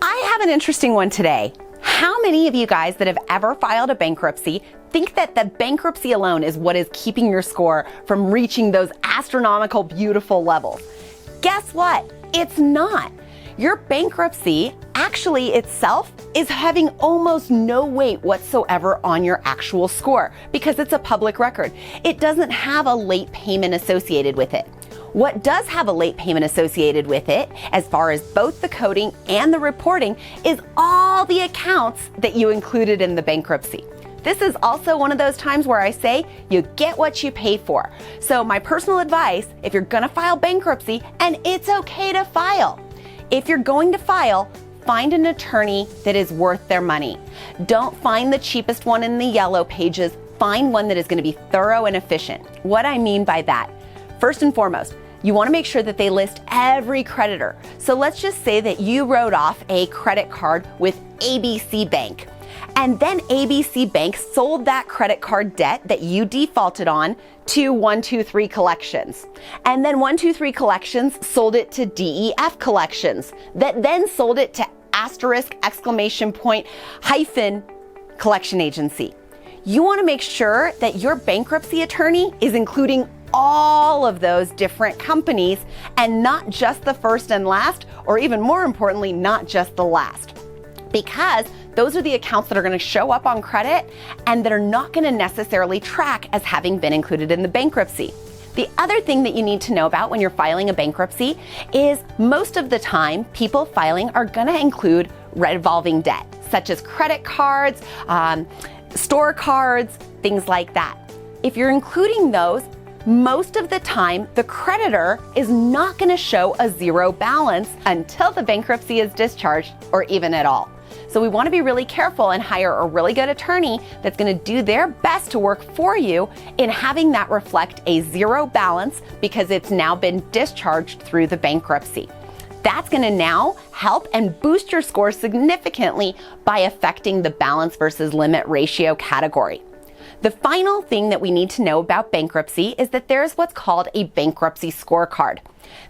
I have an interesting one today. How many of you guys that have ever filed a bankruptcy think that the bankruptcy alone is what is keeping your score from reaching those astronomical, beautiful levels? Guess what? It's not. Your bankruptcy actually itself is having almost no weight whatsoever on your actual score because it's a public record. It doesn't have a late payment associated with it. What does have a late payment associated with it, as far as both the coding and the reporting, is all the accounts that you included in the bankruptcy. This is also one of those times where I say you get what you pay for. So my personal advice, if you're gonna file bankruptcy, and it's okay to file, if you're going to file, find an attorney that is worth their money. Don't find the cheapest one in the yellow pages. Find one that is going to be thorough and efficient. What I mean by that, first and foremost, you want to make sure that they list every creditor. So let's just say that you wrote off a credit card with ABC Bank. And then ABC Bank sold that credit card debt that you defaulted on to 123 Collections. And then 123 Collections sold it to DEF Collections, that then sold it to asterisk exclamation point hyphen collection agency. You want to make sure that your bankruptcy attorney is including all of those different companies and not just the first and last, or even more importantly, not just the last. Because those are the accounts that are going to show up on credit and that are not going to necessarily track as having been included in the bankruptcy. The other thing that you need to know about when you're filing a bankruptcy is most of the time people filing are going to include revolving debt, such as credit cards, store cards, things like that. If you're including those, most of the time, the creditor is not going to show a zero balance until the bankruptcy is discharged or even at all. So we want to be really careful and hire a really good attorney that's going to do their best to work for you in having that reflect a zero balance because it's now been discharged through the bankruptcy. That's going to now help and boost your score significantly by affecting the balance versus limit ratio category. The final thing that we need to know about bankruptcy is that there's what's called a bankruptcy scorecard.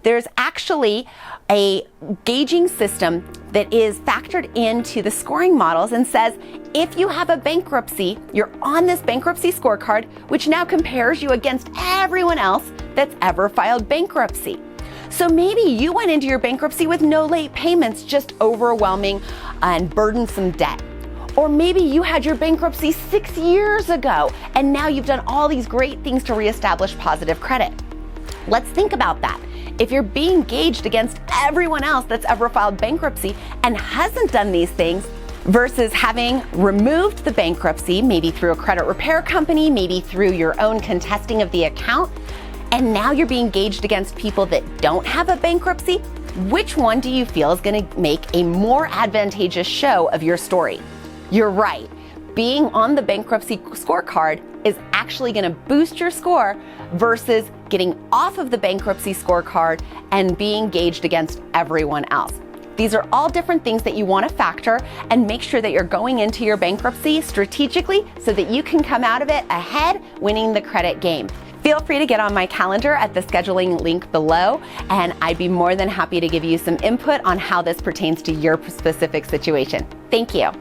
There's actually a gauging system that is factored into the scoring models and says, if you have a bankruptcy, you're on this bankruptcy scorecard, which now compares you against everyone else that's ever filed bankruptcy. So maybe you went into your bankruptcy with no late payments, just overwhelming and burdensome debt. Or maybe you had your bankruptcy 6 years ago, and now you've done all these great things to reestablish positive credit. Let's think about that. If you're being gauged against everyone else that's ever filed bankruptcy and hasn't done these things, versus having removed the bankruptcy, maybe through a credit repair company, maybe through your own contesting of the account, and now you're being gauged against people that don't have a bankruptcy, which one do you feel is going to make a more advantageous show of your story? You're right. Being on the bankruptcy scorecard is actually going to boost your score versus getting off of the bankruptcy scorecard and being gauged against everyone else. These are all different things that you want to factor and make sure that you're going into your bankruptcy strategically so that you can come out of it ahead, winning the credit game. Feel free to get on my calendar at the scheduling link below, and I'd be more than happy to give you some input on how this pertains to your specific situation. Thank you.